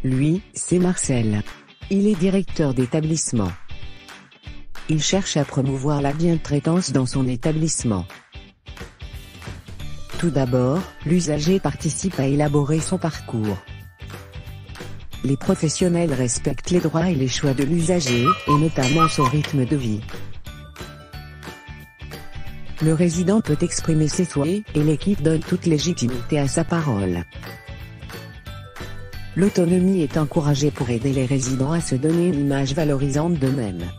Lui, c'est Marcel. Il est directeur d'établissement. Il cherche à promouvoir la bientraitance dans son établissement. Tout d'abord, l'usager participe à élaborer son parcours. Les professionnels respectent les droits et les choix de l'usager, et notamment son rythme de vie. Le résident peut exprimer ses souhaits, et l'équipe donne toute légitimité à sa parole. L'autonomie est encouragée pour aider les résidents à se donner une image valorisante d'eux-mêmes.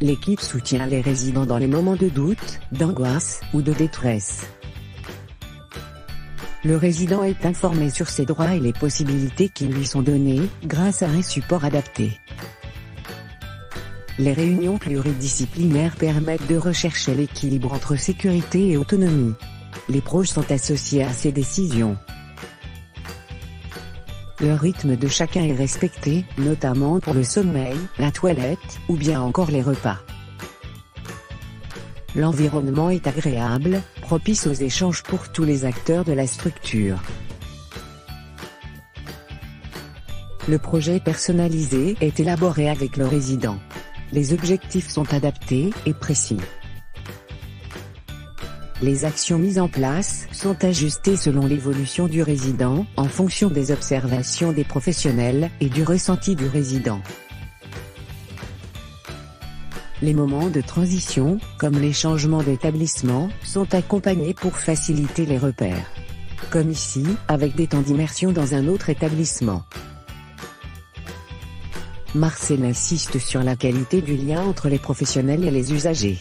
L'équipe soutient les résidents dans les moments de doute, d'angoisse, ou de détresse. Le résident est informé sur ses droits et les possibilités qui lui sont données, grâce à un support adapté. Les réunions pluridisciplinaires permettent de rechercher l'équilibre entre sécurité et autonomie. Les proches sont associés à ces décisions. Le rythme de chacun est respecté, notamment pour le sommeil, la toilette, ou bien encore les repas. L'environnement est agréable, propice aux échanges pour tous les acteurs de la structure. Le projet personnalisé est élaboré avec le résident. Les objectifs sont adaptés et précis. Les actions mises en place sont ajustées selon l'évolution du résident, en fonction des observations des professionnels et du ressenti du résident. Les moments de transition, comme les changements d'établissement, sont accompagnés pour faciliter les repères. Comme ici, avec des temps d'immersion dans un autre établissement. Marcel insiste sur la qualité du lien entre les professionnels et les usagers.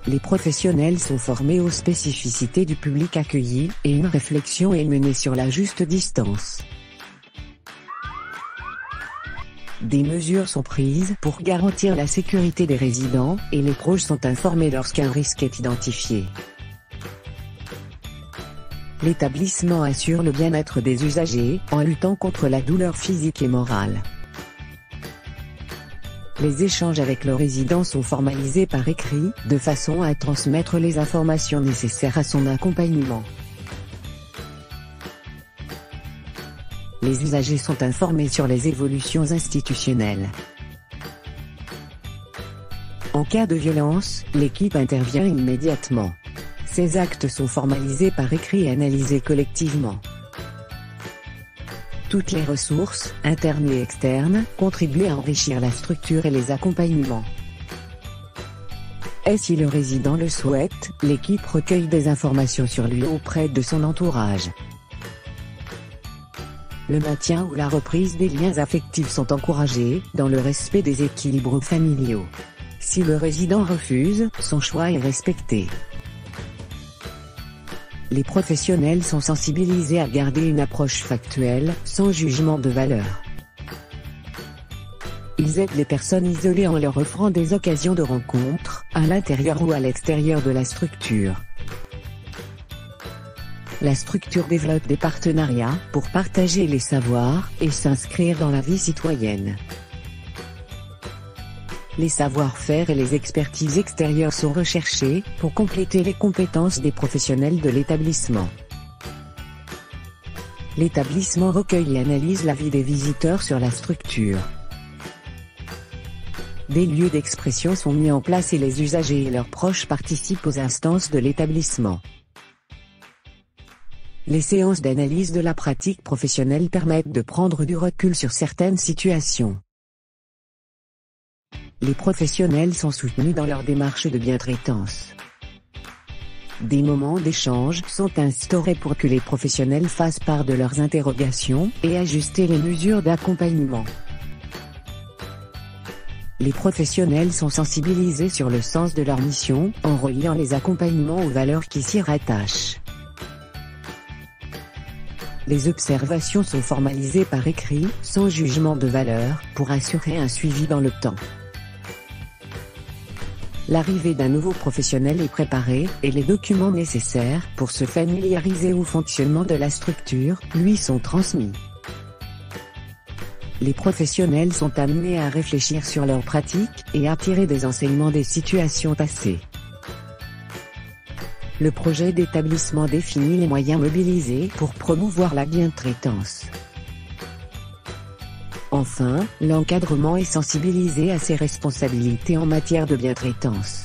Les professionnels sont formés aux spécificités du public accueilli, et une réflexion est menée sur la juste distance. Des mesures sont prises pour garantir la sécurité des résidents, et les proches sont informés lorsqu'un risque est identifié. L'établissement assure le bien-être des usagers, en luttant contre la douleur physique et morale. Les échanges avec le résident sont formalisés par écrit, de façon à transmettre les informations nécessaires à son accompagnement. Les usagers sont informés sur les évolutions institutionnelles. En cas de violence, l'équipe intervient immédiatement. Ces actes sont formalisés par écrit et analysés collectivement. Toutes les ressources, internes et externes, contribuent à enrichir la structure et les accompagnements. Et si le résident le souhaite, l'équipe recueille des informations sur lui auprès de son entourage. Le maintien ou la reprise des liens affectifs sont encouragés, dans le respect des équilibres familiaux. Si le résident refuse, son choix est respecté. Les professionnels sont sensibilisés à garder une approche factuelle, sans jugement de valeur. Ils aident les personnes isolées en leur offrant des occasions de rencontre, à l'intérieur ou à l'extérieur de la structure. La structure développe des partenariats, pour partager les savoirs, et s'inscrire dans la vie citoyenne. Les savoir-faire et les expertises extérieures sont recherchées, pour compléter les compétences des professionnels de l'établissement. L'établissement recueille et analyse l'avis des visiteurs sur la structure. Des lieux d'expression sont mis en place et les usagers et leurs proches participent aux instances de l'établissement. Les séances d'analyse de la pratique professionnelle permettent de prendre du recul sur certaines situations. Les professionnels sont soutenus dans leur démarche de bientraitance. Des moments d'échange sont instaurés pour que les professionnels fassent part de leurs interrogations, et ajuster les mesures d'accompagnement. Les professionnels sont sensibilisés sur le sens de leur mission, en reliant les accompagnements aux valeurs qui s'y rattachent. Les observations sont formalisées par écrit, sans jugement de valeur, pour assurer un suivi dans le temps. L'arrivée d'un nouveau professionnel est préparée, et les documents nécessaires pour se familiariser au fonctionnement de la structure lui sont transmis. Les professionnels sont amenés à réfléchir sur leurs pratiques, et à tirer des enseignements des situations passées. Le projet d'établissement définit les moyens mobilisés pour promouvoir la bientraitance. Enfin, l'encadrement est sensibilisé à ses responsabilités en matière de bientraitance.